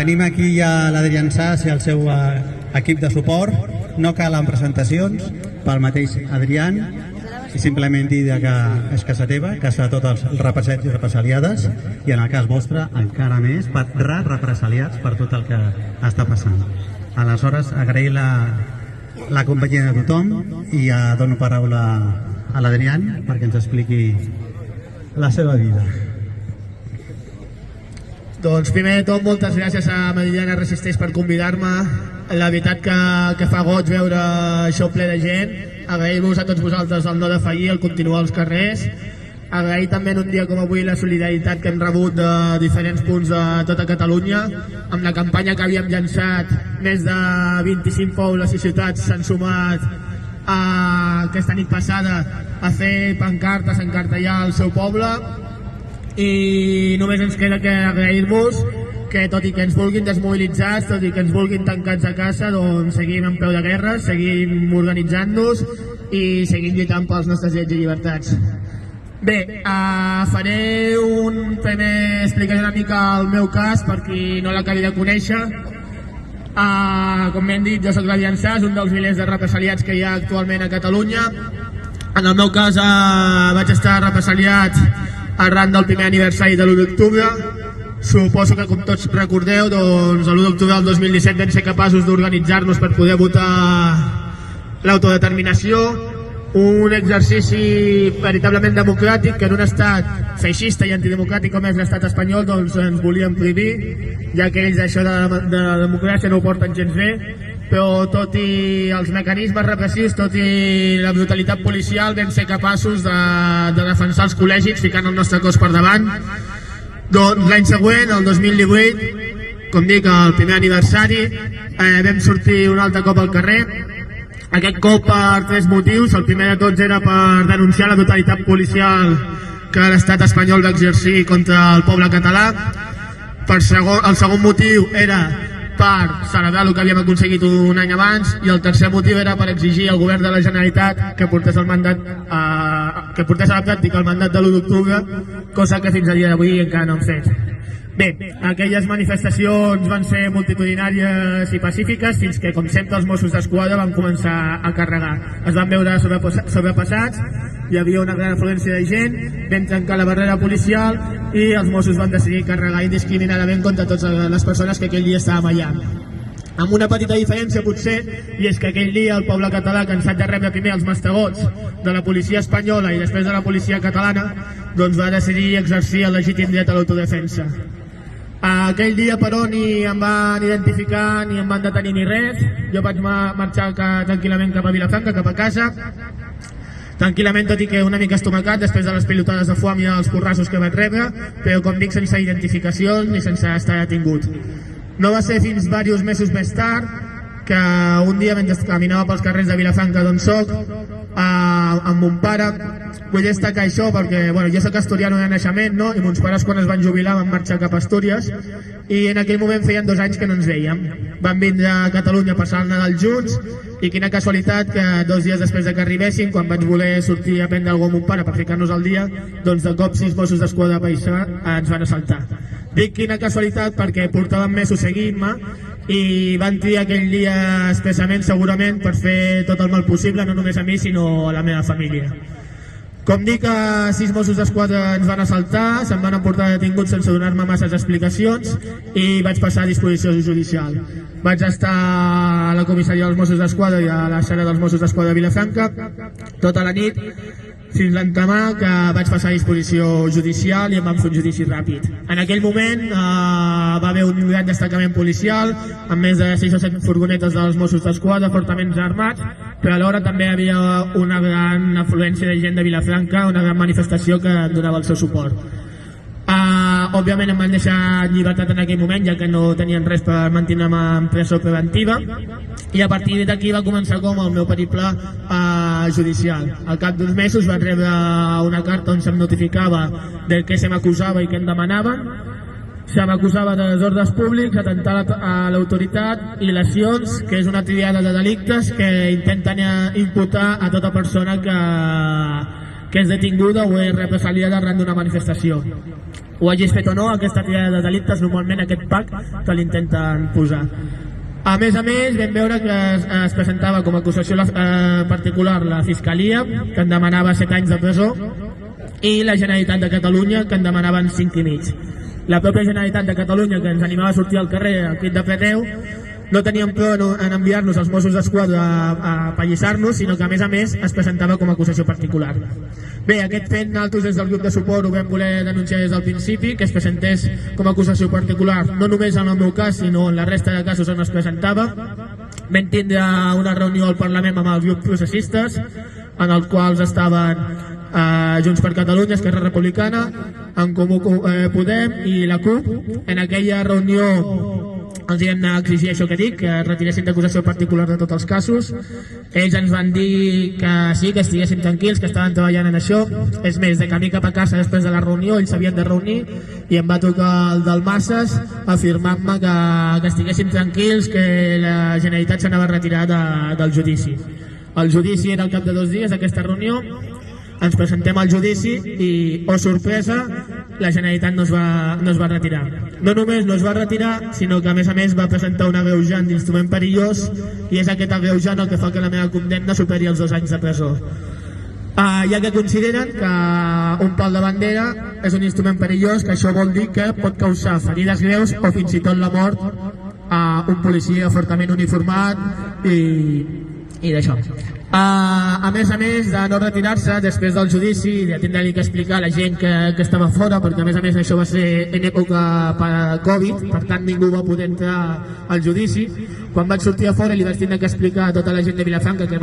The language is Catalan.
Tenim aquí ja l'Adrián Sas i el seu equip de suport. No calen presentacions pel mateix Adrián, i simplement dir que és casa teva, casa de tots els represaliats i represaliades, i en el cas vostre encara més, per represaliats per tot el que està passant. Aleshores, agrair la companyia de tothom i dono paraula a l'Adrián perquè ens expliqui la seva vida. Doncs primer de tot, moltes gràcies a Meridiana Resisteix per convidar-me. La veritat que fa goig veure això ple de gent. Agrair-vos a tots vosaltres el no defallir, el continuar als carrers. Agrair també en un dia com avui la solidaritat que hem rebut de diferents punts de tota Catalunya. Amb la campanya que havíem llançat, més de 25 pobles i ciutats s'han sumat aquesta nit passada a fer pancartes, encartellar el seu poble. I només ens queda que agrair-vos que tot i que ens vulguin desmobilitzats, tot i que ens vulguin tancats a casa, doncs seguim en peu de guerra, seguim organitzant-nos i seguim lluitant pels nostres drets i llibertats. Bé, faré un primer explicaré una mica el meu cas per qui no l'acabi de conèixer. Com m'hem dit, jo soc l'Adrián Sas, un dels milers de represaliats que hi ha actualment a Catalunya. En el meu cas vaig estar represaliat arran del primer aniversari de l'1 d'octubre. Suposo que, com tots recordeu, doncs l'1 d'octubre del 2017 vam ser capaços d'organitzar-nos per poder votar l'autodeterminació, un exercici veritablement democràtic que en un estat feixista i antidemocràtic com és l'estat espanyol doncs ens volien prohibir, ja que ells això de la democràcia no ho porten gens bé. Però tot i els mecanismes repressius, tot i la brutalitat policial, vam ser capaços de defensar els col·legis ficant el nostre cos per davant. Doncs l'any següent, el 2018, com dic, el primer aniversari, vam sortir un altre cop al carrer. Aquest cop per tres motius. El primer de tots era per denunciar la brutalitat policial que l'estat espanyol va exercir contra el poble català. El segon motiu era per celebrar el que havíem aconseguit un any abans, i el tercer motiu era per exigir al govern de la Generalitat que portés a la pràctica el mandat de l'1 d'octubre, cosa que fins a dia d'avui encara no hem fet. Bé, aquelles manifestacions van ser multitudinàries i pacífiques fins que, com sempre, els Mossos d'Esquadra van començar a carregar. Es van veure sobrepassats, hi havia una gran afluència de gent, vam trencar la barrera policial i els Mossos van decidir carregar indiscriminadament contra totes les persones que aquell dia estàvem allà. Amb una petita diferència potser, i és que aquell dia el poble català, cansat de rebre primer els mastegots de la policia espanyola i després de la policia catalana, doncs va decidir exercir el legítim dret a l'autodefensa. Aquell dia, però, ni em van identificar ni em van detenir ni res. Jo vaig marxar tranquil·lament cap a Vilafranca, cap a casa, tranquil·lament, tot i que una mica estomacat després de les pilotades de foam i els porrassos que vaig rebre, però, com dic, sense identificacions ni sense estar detingut. No va ser fins diversos mesos més tard que un dia, mentre caminava pels carrers de Vilafranca, d'on soc, amb mon pare. Vull destacar això perquè jo soc asturiano de naixement, no? I mons pares, quan es van jubilar, van marxar cap a Astúries, i en aquell moment feien 2 anys que no ens veiem. Van vindre a Catalunya a passar el Nadal junts, i quina casualitat que 2 dies després que arribessin, quan vaig voler sortir a prendre alguna cosa amb mon pare per ficar-nos al dia, doncs de cop 6 Mossos d'Esquadra paisà ens van assaltar. Dic quina casualitat perquè portàvem mesos seguint-me i van triar aquell dia expressament, segurament, per fer tot el mal possible, no només a mi, sinó a la meva família. Com dic, 6 Mossos d'Esquadra ens van assaltar, se'm van emportar detinguts sense donar-me masses explicacions i vaig passar a disposició judicial. Vaig estar a la comissaria dels Mossos d'Esquadra i a la sala dels Mossos d'Esquadra de Vilafranca tota la nit, fins l'endemà que vaig passar a disposició judicial i em van fer un judici ràpid. En aquell moment va haver un gran destacament policial amb més de 6 o 7 furgonetes dels Mossos d'Esquadra fortament armats, però alhora també hi havia una gran afluència de gent de Vilafranca, una gran manifestació que em donava el seu suport. Òbviament em van deixar en llibertat en aquell moment, ja que no tenien res per mantenir-me en presó preventiva, i a partir d'aquí va començar com el meu periple judicial. Al cap d'uns mesos vaig rebre una carta on se'm notificava de què se m'acusava i què em demanaven. Se m'acusava de desordres públics, atemptar a l'autoritat i lesions, que és una triada de delictes que intenten imputar a tota persona que és detinguda o és represaliada arran d'una manifestació. ho hagis fet o no, aquesta tirada de delictes, normalment aquest pack te l'intenten posar. A més, vam veure que es presentava com a acusació particular la Fiscalia, que en demanava 7 anys de presó, i la Generalitat de Catalunya, que en demanaven 5 i mig. La pròpia Generalitat de Catalunya, que ens animava a sortir al carrer al crit de preteu, no teníem por en enviar-nos als Mossos d'Esquadra a apallissar-nos, sinó que a més es presentava com a acusació particular. Bé, aquest fet nosaltres des del grup de suport ho vam voler denunciar des del principi, que es presentés com a acusació particular, no només en el meu cas, sinó en la resta de casos on es presentava. Vam tindre una reunió al Parlament amb els grups processistes, en els quals estaven Junts per Catalunya, Esquerra Republicana, En Comú Podem i la CUP. En aquella reunió els vam exigir això que dic, que retiressin d'acusació particular de tots els casos. Ells ens van dir que sí, que estiguessin tranquils, que estaven treballant en això. És més, de camí cap a casa després de la reunió, ells s'havien de reunir i em va trucar el del Masses afirmant-me que estiguessin tranquils, que la Generalitat s'anava a retirar del judici. El judici era al cap de 2 dies d'aquesta reunió, ens presentem al judici i, oh sorpresa, la Generalitat no es va retirar. No només no es va retirar, sinó que a més va presentar un agreujant d'instrument perillós, i és aquest agreujant el que fa que la meva condemna superi els 2 anys de presó. Ja que consideren que un pal de bandera és un instrument perillós, que això vol dir que pot causar ferides greus o fins i tot la mort a un policia fortament uniformat i d'això. A més de no retirar-se després del judici i de tindre-li que explicar a la gent que estava fora, perquè a més això va ser en època Covid, per tant ningú va poder entrar al judici. Quan vaig sortir a fora li vaig tindre que explicar a tota la gent de Vilafranca que